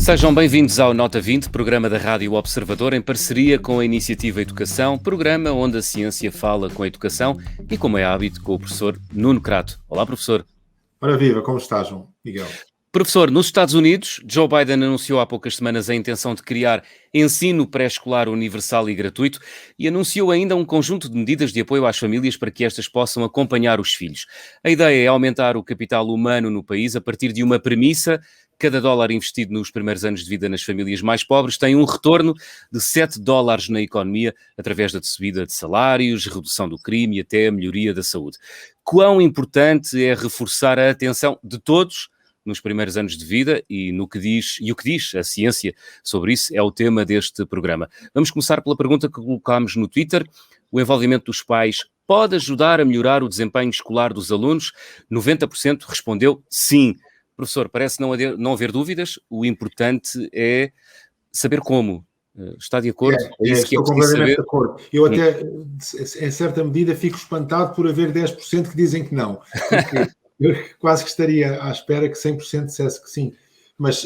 Sejam bem-vindos ao Nota 20, programa da Rádio Observador, em parceria com a Iniciativa Educação, programa onde a ciência fala com a educação e, como é hábito, com o professor Nuno Crato. Olá, professor. Ora viva, como está, João Miguel? Professor, nos Estados Unidos, Joe Biden anunciou há poucas semanas a intenção de criar ensino pré-escolar universal e gratuito e anunciou ainda um conjunto de medidas de apoio às famílias para que estas possam acompanhar os filhos. A ideia é aumentar o capital humano no país a partir de uma premissa: cada dólar investido nos primeiros anos de vida nas famílias mais pobres tem um retorno de $7 na economia, através da subida de salários, redução do crime e até a melhoria da saúde. Quão importante é reforçar a atenção de todos nos primeiros anos de vida e o que diz a ciência sobre isso é o tema deste programa. Vamos começar pela pergunta que colocámos no Twitter. O envolvimento dos pais pode ajudar a melhorar o desempenho escolar dos alunos? 90% respondeu sim. Professor, parece não haver dúvidas, o importante é saber como. Está de acordo? Estou completamente de acordo. Eu até, em certa medida, fico espantado por haver 10% que dizem que não. Porque eu quase que estaria à espera que 100% dissesse que sim. Mas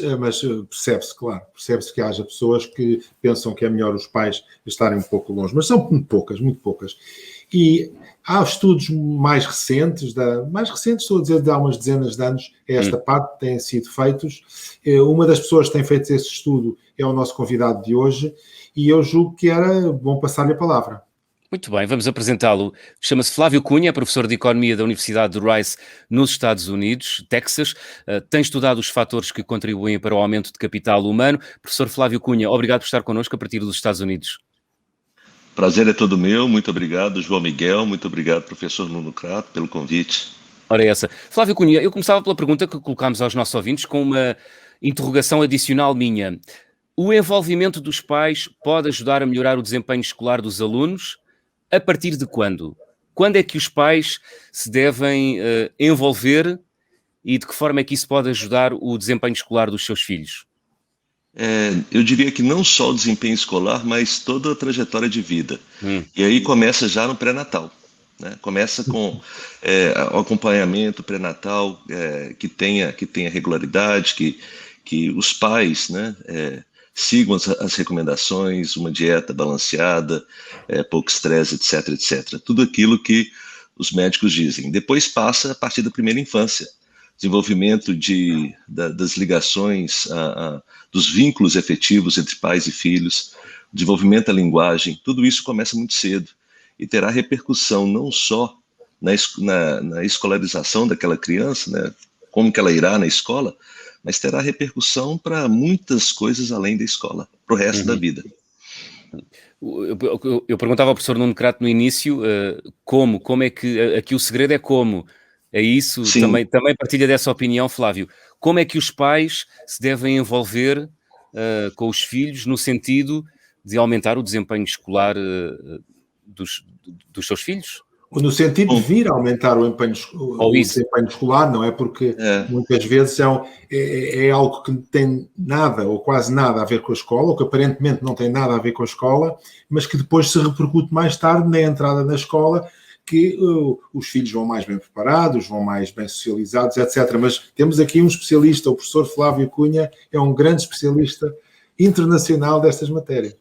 percebe-se, claro, percebe-se que haja pessoas que pensam que é melhor os pais estarem um pouco longe. Mas são muito poucas. E há estudos mais recentes, estou a dizer, de há umas dezenas de anos, esta parte têm sido feitos. Uma das pessoas que tem feito esse estudo é o nosso convidado de hoje e eu julgo que era bom passar-lhe a palavra. Muito bem, vamos apresentá-lo. Chama-se Flávio Cunha, é professor de Economia da Universidade de Rice, nos Estados Unidos, Texas. Tem estudado os fatores que contribuem para o aumento de capital humano. Professor Flávio Cunha, obrigado por estar connosco a partir dos Estados Unidos. Prazer é todo meu, muito obrigado, João Miguel, muito obrigado, professor Nuno Crato, pelo convite. Ora essa. Flávio Cunha, eu começava pela pergunta que colocámos aos nossos ouvintes com uma interrogação adicional minha. O envolvimento dos pais pode ajudar a melhorar o desempenho escolar dos alunos? A partir de quando? Quando é que os pais se devem envolver e de que forma é que isso pode ajudar o desempenho escolar dos seus filhos? Eu diria que não só o desempenho escolar, mas toda a trajetória de vida. E aí começa já no pré-natal, né? Começa com o acompanhamento pré-natal que tenha regularidade, que os pais, né, sigam as recomendações, uma dieta balanceada, pouco estresse, etc. Tudo aquilo que os médicos dizem. Depois passa a partir da primeira infância. Desenvolvimento das ligações, dos vínculos efetivos entre pais e filhos, desenvolvimento da linguagem, tudo isso começa muito cedo e terá repercussão não só na escolarização daquela criança, né, como que ela irá na escola, mas terá repercussão para muitas coisas além da escola, para o resto da vida. Eu perguntava ao professor Nuno Crato no início como é que aqui o segredo é como. É isso? Também partilha dessa opinião, Flávio. Como é que os pais se devem envolver com os filhos no sentido de aumentar o desempenho escolar dos seus filhos? No sentido de vir a aumentar o desempenho escolar, não é? Porque muitas vezes é algo que não tem nada ou quase nada a ver com a escola, ou que aparentemente não tem nada a ver com a escola, mas que depois se repercute mais tarde na entrada na escola, que os filhos vão mais bem preparados, vão mais bem socializados, etc. Mas temos aqui um especialista, o professor Flávio Cunha, é um grande especialista internacional destas matérias.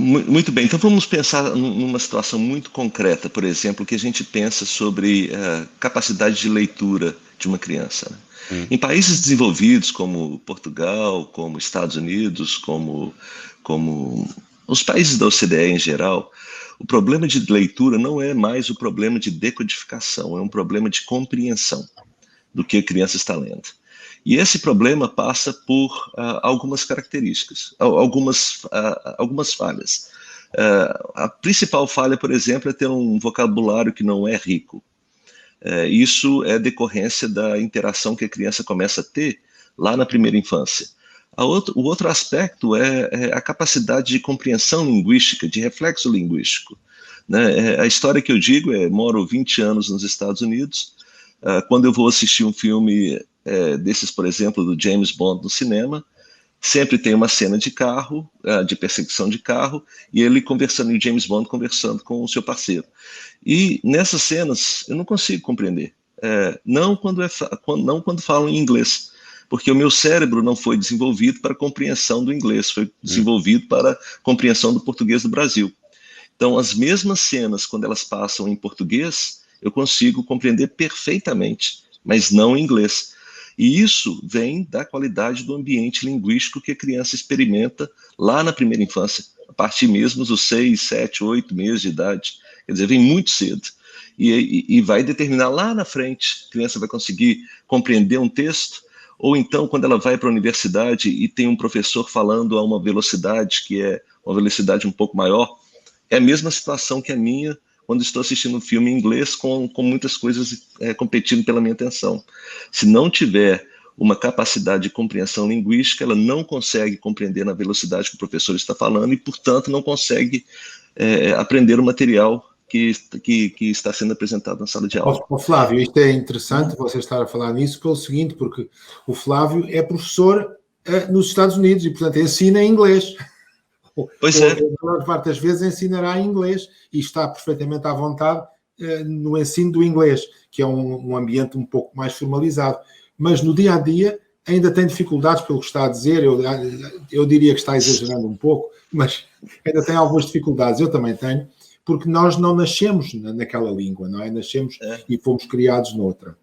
Muito bem, então vamos pensar numa situação muito concreta, por exemplo, que a gente pensa sobre a capacidade de leitura de uma criança, né? Em países desenvolvidos como Portugal, como Estados Unidos, como os países da OCDE em geral, o problema de leitura não é mais o problema de decodificação, é um problema de compreensão do que a criança está lendo. E esse problema passa por algumas características, algumas falhas. A principal falha, por exemplo, é ter um vocabulário que não é rico. Isso é decorrência da interação que a criança começa a ter lá na primeira infância. O outro aspecto é a capacidade de compreensão linguística, de reflexo linguístico, né? A história que eu digo moro 20 anos nos Estados Unidos. Quando eu vou assistir um filme desses, por exemplo, do James Bond no cinema, sempre tem uma cena de carro, de perseguição de carro, e ele conversando, e o James Bond conversando com o seu parceiro. E nessas cenas eu não consigo compreender. não quando falam em inglês, porque o meu cérebro não foi desenvolvido para compreensão do inglês, foi desenvolvido para compreensão do português do Brasil. Então, as mesmas cenas, quando elas passam em português, eu consigo compreender perfeitamente, mas não em inglês. E isso vem da qualidade do ambiente linguístico que a criança experimenta lá na primeira infância, a partir mesmo dos 6, 7, 8 meses de idade. Quer dizer, vem muito cedo. E vai determinar lá na frente, a criança vai conseguir compreender um texto, ou então, quando ela vai para a universidade e tem um professor falando a uma velocidade que é uma velocidade um pouco maior, é a mesma situação que a minha quando estou assistindo um filme em inglês com muitas coisas competindo pela minha atenção. Se não tiver uma capacidade de compreensão linguística, ela não consegue compreender na velocidade que o professor está falando e, portanto, não consegue aprender o material que está sendo apresentado na sala de aula. Flávio, isto é interessante você estar a falar nisso pelo seguinte, porque o Flávio é professor nos Estados Unidos e, portanto, ensina em inglês. Pois é. A maior parte das vezes ensinará em inglês e está perfeitamente à vontade no ensino do inglês, que é um ambiente um pouco mais formalizado. Mas no dia a dia ainda tem dificuldades, pelo que está a dizer. Eu diria que está exagerando um pouco, mas ainda tem algumas dificuldades. Eu também tenho, porque nós não nascemos naquela língua, não é? Nascemos e fomos criados noutra.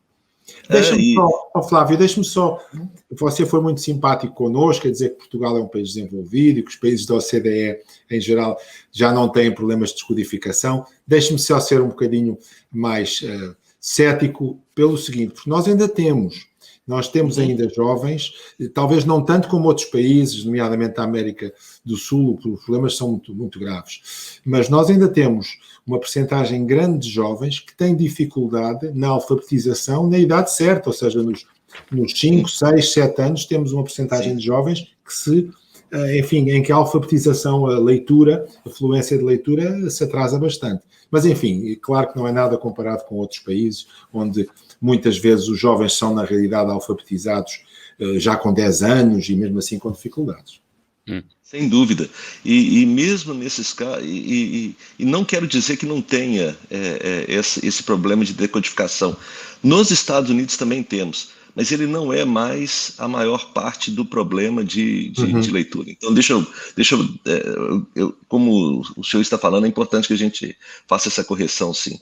Deixa-me só, Flávio, deixa-me só, você foi muito simpático connosco, quer dizer que Portugal é um país desenvolvido e que os países da OCDE, em geral, já não têm problemas de descodificação. Deixe-me só ser um bocadinho mais cético pelo seguinte, porque nós temos ainda jovens, talvez não tanto como outros países, nomeadamente a América do Sul, os problemas são muito, muito graves, mas nós ainda temos uma percentagem grande de jovens que têm dificuldade na alfabetização na idade certa, ou seja, nos 5, 6, 7 anos temos uma percentagem de jovens que em que a alfabetização, a leitura, a fluência de leitura se atrasa bastante. Mas, enfim, claro que não é nada comparado com outros países, onde muitas vezes os jovens são, na realidade, alfabetizados já com 10 anos e mesmo assim com dificuldades. Sem dúvida. E mesmo nesses casos, e não quero dizer que não tenha esse problema de decodificação. Nos Estados Unidos também temos, mas ele não é mais a maior parte do problema de leitura. Então, como o senhor está falando, é importante que a gente faça essa correção, sim.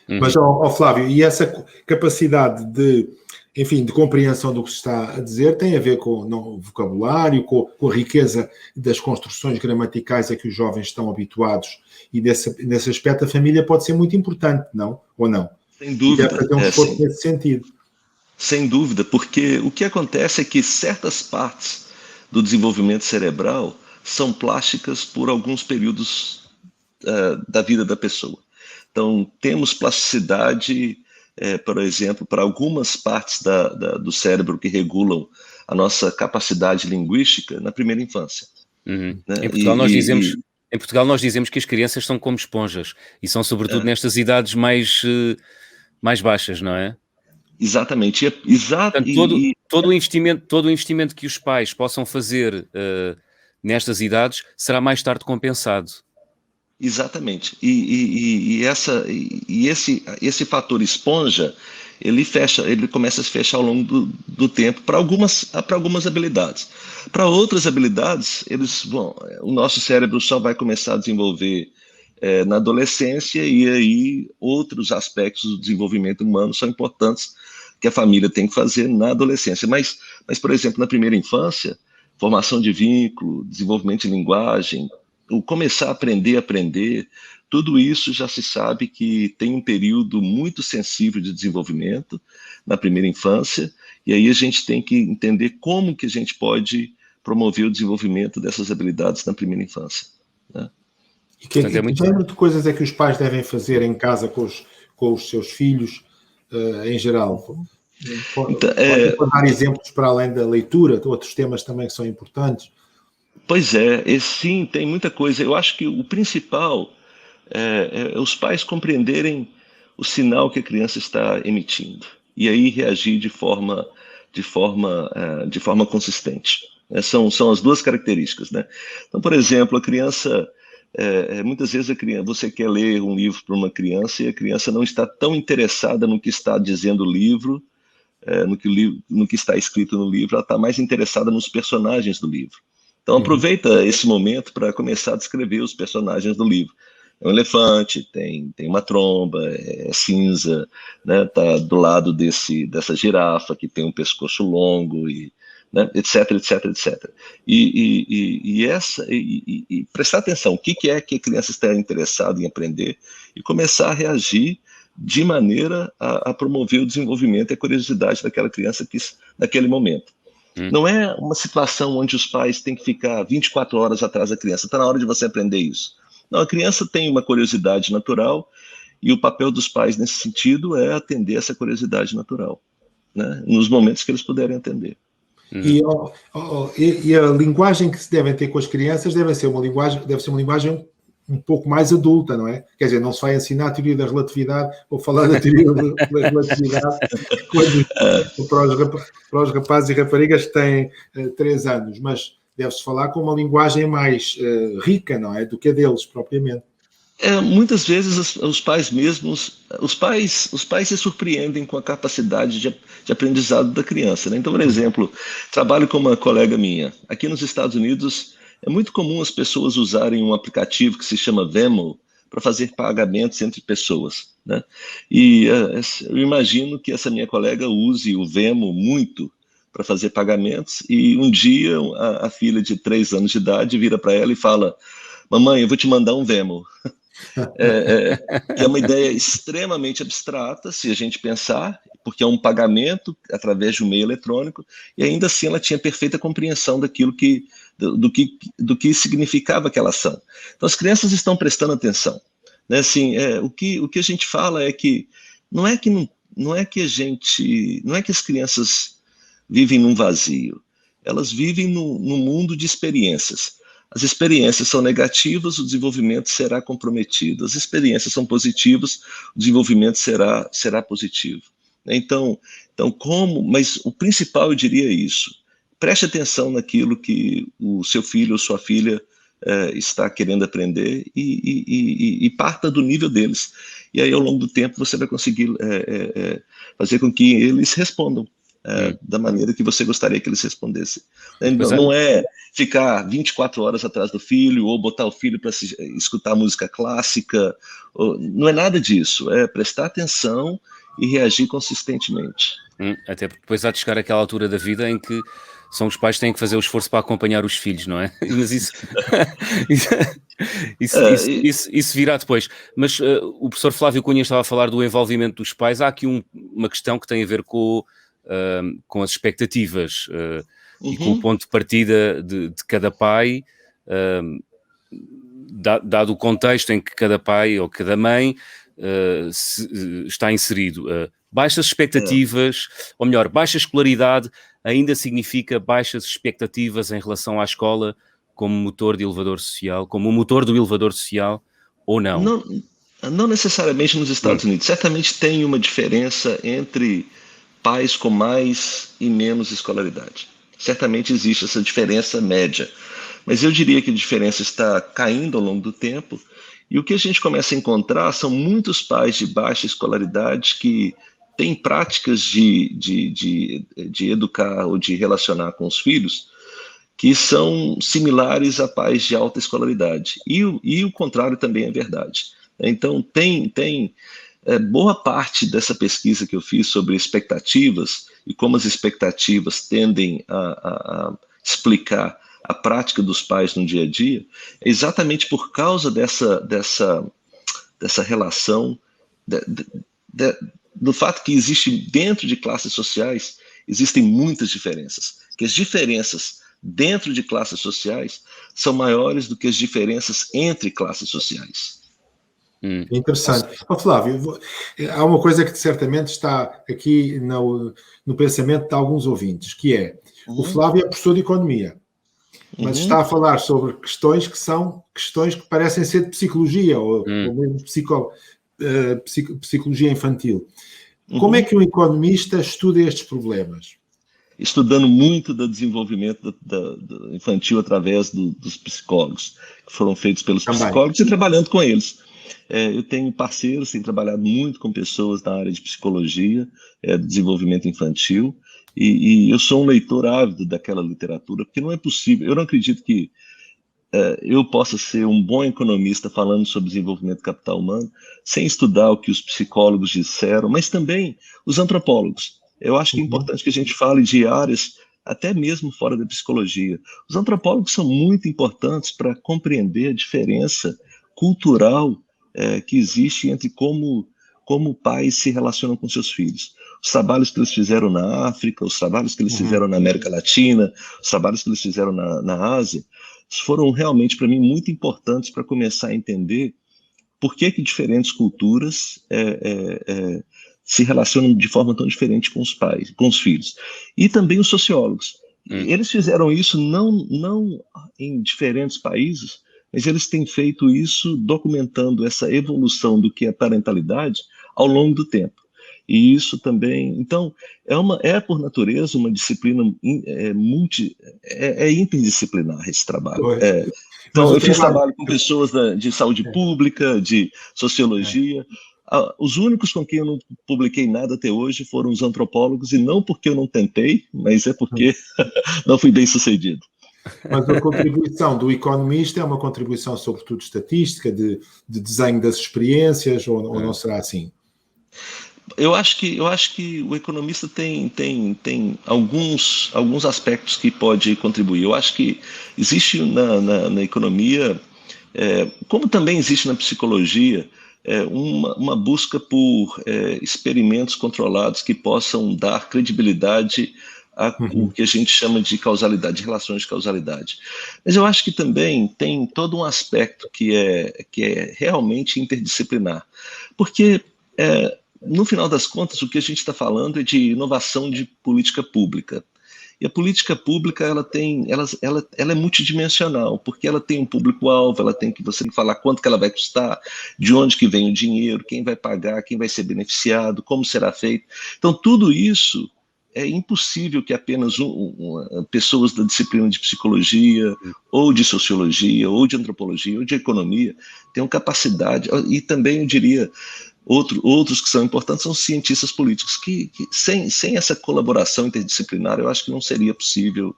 Mas, Flávio, e essa capacidade de compreensão do que se está a dizer tem a ver com o vocabulário, com a riqueza das construções gramaticais a que os jovens estão habituados, e nesse aspecto a família pode ser muito importante, não? Ou não? Sem dúvida. E deve fazer um esforço nesse sentido. Sem dúvida, porque o que acontece é que certas partes do desenvolvimento cerebral são plásticas por alguns períodos da vida da pessoa. Então, temos plasticidade, por exemplo, para algumas partes do cérebro que regulam a nossa capacidade linguística na primeira infância. Né? Em Portugal nós dizemos que as crianças são como esponjas e são sobretudo nestas idades mais baixas, não é? Exatamente. Portanto, todo o investimento que os pais possam fazer nestas idades será mais tarde compensado. Exatamente. E esse fator esponja, ele começa a se fechar ao longo do tempo para algumas habilidades. Para outras habilidades, o nosso cérebro só vai começar a desenvolver na adolescência, e aí outros aspectos do desenvolvimento humano são importantes que a família tem que fazer na adolescência. Mas, por exemplo, na primeira infância, formação de vínculo, desenvolvimento de linguagem, o começar a aprender, tudo isso já se sabe que tem um período muito sensível de desenvolvimento na primeira infância, e aí a gente tem que entender como que a gente pode promover o desenvolvimento dessas habilidades na primeira infância. Né? E que género de coisas é que os pais devem fazer em casa com os seus filhos, em geral? Pode dar exemplos para além da leitura, outros temas também que são importantes. Pois sim, tem muita coisa. Eu acho que o principal é os pais compreenderem o sinal que a criança está emitindo e aí reagir de forma consistente. São as duas características, né? Então, por exemplo, a criança muitas vezes você quer ler um livro para uma criança e a criança não está tão interessada no que está dizendo o livro, no que está escrito no livro, ela está mais interessada nos personagens do livro. Então aproveita esse momento para começar a descrever os personagens do livro. É um elefante, tem uma tromba, é cinza, né? Tá do lado dessa girafa que tem um pescoço longo, e, né? etc, etc, etc. E prestar atenção, o que é que a criança está interessada em aprender e começar a reagir de maneira a promover o desenvolvimento e a curiosidade daquela criança naquele momento. Não é uma situação onde os pais têm que ficar 24 horas atrás da criança. Está na hora de você aprender isso. Não, a criança tem uma curiosidade natural e o papel dos pais nesse sentido é atender essa curiosidade natural, né? Nos momentos que eles puderem atender. E a linguagem que se devem ter com as crianças deve ser uma linguagem um pouco mais adulta, não é? Quer dizer, não se vai ensinar a teoria da relatividade ou falar da teoria da relatividade para os rapazes e raparigas que têm 3 anos, mas deve-se falar com uma linguagem mais rica, não é? Do que a deles, propriamente. Muitas vezes os pais mesmos, os pais se surpreendem com a capacidade de aprendizado da criança, né? Então, por exemplo, trabalho com uma colega minha. Aqui nos Estados Unidos, é muito comum as pessoas usarem um aplicativo que se chama Venmo para fazer pagamentos entre pessoas, né? E eu imagino que essa minha colega use o Venmo muito para fazer pagamentos, e um dia a filha de 3 anos de idade vira para ela e fala: mamãe, eu vou te mandar um Venmo. Que é uma ideia extremamente abstrata, se a gente pensar, porque é um pagamento através de um meio eletrônico, e ainda assim ela tinha perfeita compreensão do que significava aquela ação. Então as crianças estão prestando atenção, né? Assim, o que a gente fala é que não é que as crianças vivem num vazio, elas vivem num mundo de experiências. As experiências são negativas, o desenvolvimento será comprometido. As experiências são positivas, o desenvolvimento será positivo. Então, mas o principal, eu diria, é isso. Preste atenção naquilo que o seu filho ou sua filha está querendo aprender e parta do nível deles. E aí, ao longo do tempo, você vai conseguir fazer com que eles respondam da maneira que você gostaria que eles respondessem. Não é ficar 24 horas atrás do filho ou botar o filho para escutar música clássica. Não é nada disso. É prestar atenção e reagir consistentemente. Até porque depois há de chegar àquela altura da vida em que são os pais que têm que fazer o esforço para acompanhar os filhos, não é? Mas isso virá depois. Mas o professor Flávio Cunha estava a falar do envolvimento dos pais. Há aqui uma questão que tem a ver com as expectativas e com o ponto de partida de cada pai, dado o contexto em que cada pai ou cada mãe está inserido. Baixas expectativas, ou melhor, baixa escolaridade ainda significa baixas expectativas em relação à escola como motor de elevador social, como o motor do elevador social, ou não? Não necessariamente nos Estados Unidos. Certamente tem uma diferença entre pais com mais e menos escolaridade. Certamente existe essa diferença média. Mas eu diria que a diferença está caindo ao longo do tempo, e o que a gente começa a encontrar são muitos pais de baixa escolaridade que têm práticas de educar ou de relacionar com os filhos que são similares a pais de alta escolaridade. E o contrário também é verdade. Então, tem boa parte dessa pesquisa que eu fiz sobre expectativas e como as expectativas tendem a explicar a prática dos pais no dia a dia, é exatamente por causa dessa relação, do fato que existe dentro de classes sociais, existem muitas diferenças, que as diferenças dentro de classes sociais são maiores do que as diferenças entre classes sociais. Interessante. Flávio, há uma coisa que certamente está aqui no pensamento de alguns ouvintes, que é, o Flávio é professor de economia, mas está a falar sobre questões que são questões que parecem ser de psicologia, ou mesmo psicologia infantil. Como é que um economista estuda estes problemas? estudando muito do desenvolvimento do infantil através dos psicólogos, que foram feitos pelos psicólogos e trabalhando com eles. Eu tenho parceiros, tenho trabalhado muito com pessoas na área de psicologia, desenvolvimento infantil, e eu sou um leitor ávido daquela literatura, porque não é possível, eu não acredito que eu possa ser um bom economista falando sobre desenvolvimento do capital humano sem estudar o que os psicólogos disseram, mas também os antropólogos. Eu acho que é importante que a gente fale de áreas até mesmo fora da psicologia. Os antropólogos são muito importantes para compreender a diferença cultural que existe entre como pais se relacionam com seus filhos. Os trabalhos que eles fizeram na África, os trabalhos que eles fizeram na América Latina, os trabalhos que eles fizeram na Ásia, foram realmente, para mim, muito importantes para começar a entender por que diferentes culturas se relacionam de forma tão diferente com os pais, com os filhos. E também os sociólogos. Eles fizeram isso não em diferentes países, mas eles têm feito isso documentando essa evolução do que é parentalidade ao longo do tempo. E isso também, então, é por natureza uma disciplina interdisciplinar esse trabalho. Então, eu fiz trabalho com pessoas de saúde pública, de sociologia. Os únicos com quem eu não publiquei nada até hoje foram os antropólogos, e não porque eu não tentei, mas é porque não fui bem sucedido. Mas a contribuição do economista é uma contribuição sobretudo estatística, de desenho das experiências, ou não será assim? Eu acho que o economista tem alguns aspectos que pode contribuir. Eu acho que existe na economia, como também existe na psicologia, uma busca por experimentos controlados que possam dar credibilidade o que a gente chama de causalidade, de relações de causalidade. Mas eu acho que também tem todo um aspecto que é realmente interdisciplinar, porque no final das contas o que a gente está falando é de inovação de política pública. E a política pública ela é multidimensional, porque ela tem um público-alvo, você tem que falar quanto que ela vai custar, de onde que vem o dinheiro, quem vai pagar, quem vai ser beneficiado, como será feito. Então tudo isso é impossível que apenas pessoas da disciplina de psicologia, ou de sociologia, ou de antropologia, ou de economia, tenham capacidade, e também eu diria, outros que são importantes são os cientistas políticos, que sem essa colaboração interdisciplinar, eu acho que não seria possível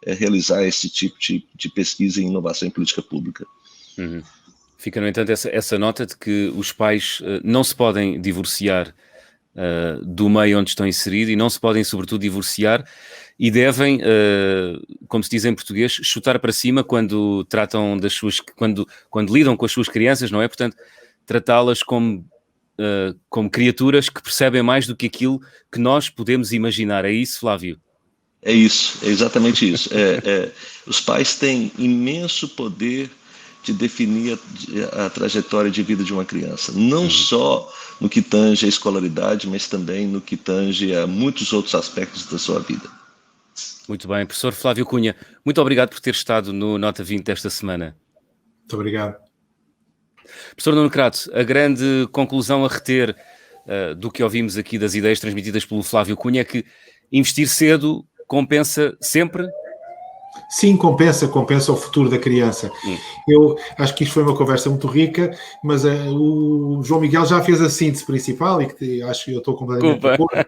realizar esse tipo de pesquisa em inovação em política pública. Fica, no entanto, essa nota de que os pais não se podem divorciar do meio onde estão inseridos, e não se podem, sobretudo, divorciar, e devem, como se diz em português, chutar para cima quando tratam quando lidam com as suas crianças, não é? Portanto, tratá-las como criaturas que percebem mais do que aquilo que nós podemos imaginar. É isso, Flávio? É isso, é exatamente isso. Os pais têm imenso poder de definir a trajetória de vida de uma criança, não só no que tange a escolaridade, mas também no que tange a muitos outros aspectos da sua vida. Muito bem, professor Flávio Cunha, muito obrigado por ter estado no Nota 20 desta semana. Muito obrigado. Professor Nuno Crato, a grande conclusão a reter do que ouvimos aqui das ideias transmitidas pelo Flávio Cunha é que investir cedo compensa sempre? Sim, compensa o futuro da criança. Eu acho que isto foi uma conversa muito rica, mas o João Miguel já fez a síntese principal, e que acho que eu estou completamente de acordo,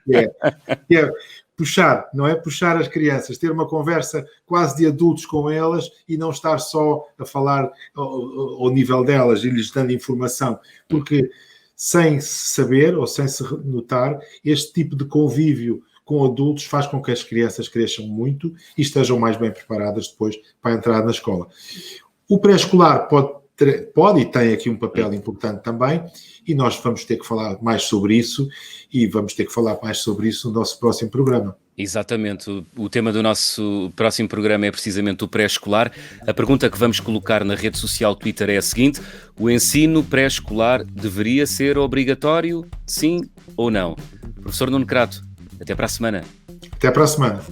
que é puxar, não é? Puxar as crianças, ter uma conversa quase de adultos com elas e não estar só a falar ao nível delas e lhes dando informação, porque sem saber ou sem se notar, este tipo de convívio com adultos faz com que as crianças cresçam muito e estejam mais bem preparadas depois para entrar na escola. O pré-escolar pode e tem aqui um papel importante também, e nós vamos ter que falar mais sobre isso, no nosso próximo programa. Exatamente, o tema do nosso próximo programa é precisamente o pré-escolar. A pergunta que vamos colocar na rede social Twitter é a seguinte: o ensino pré-escolar deveria ser obrigatório, sim ou não? Professor Nuno Crato, até para a semana. Até para a semana.